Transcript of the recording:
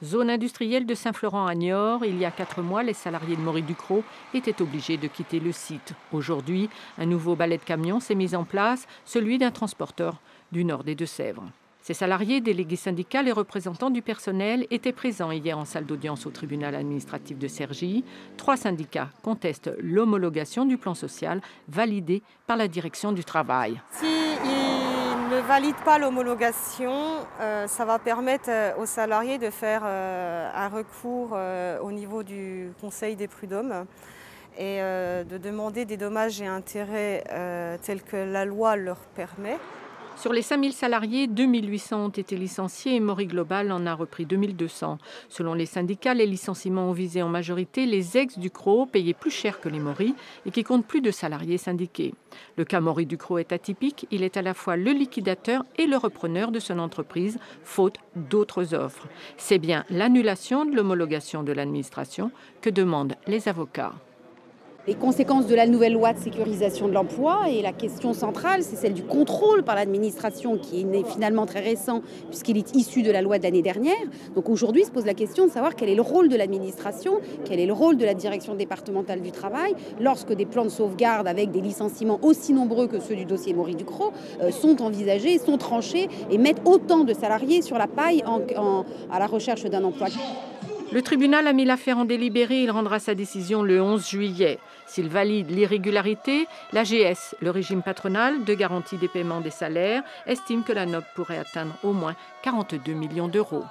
Zone industrielle de Saint-Florent à Niort, il y a 4 mois, les salariés de Maurice Ducrot étaient obligés de quitter le site. Aujourd'hui, un nouveau balai de camions s'est mis en place, celui d'un transporteur du nord des Deux-Sèvres. Ces salariés, délégués syndicaux et représentants du personnel étaient présents hier en salle d'audience au tribunal administratif de Cergy. 3 syndicats contestent l'homologation du plan social validé par la direction du travail. Si ils ne valident pas l'homologation, ça va permettre aux salariés de faire un recours au niveau du Conseil des prud'hommes et de demander des dommages et intérêts tels que la loi leur permet. Sur les 5000 salariés, 2800 ont été licenciés et Maury Global en a repris 2200. Selon les syndicats, les licenciements ont visé en majorité les ex-Ducrot, payés plus cher que les Maury et qui comptent plus de salariés syndiqués. Le cas Maury Ducrot est atypique. Il est à la fois le liquidateur et le repreneur de son entreprise, faute d'autres offres. C'est bien l'annulation de l'homologation de l'administration que demandent les avocats. Les conséquences de la nouvelle loi de sécurisation de l'emploi et la question centrale, c'est celle du contrôle par l'administration qui est finalement très récent puisqu'il est issu de la loi de l'année dernière. Donc aujourd'hui se pose la question de savoir quel est le rôle de l'administration, quel est le rôle de la direction départementale du travail lorsque des plans de sauvegarde avec des licenciements aussi nombreux que ceux du dossier Maury Ducrot sont envisagés, sont tranchés et mettent autant de salariés sur la paille à la recherche d'un emploi. Le tribunal a mis l'affaire en délibéré. Il rendra sa décision le 11 juillet. S'il valide l'irrégularité, l'AGS, le régime patronal de garantie des paiements des salaires, estime que la note pourrait atteindre au moins 42 millions d'euros.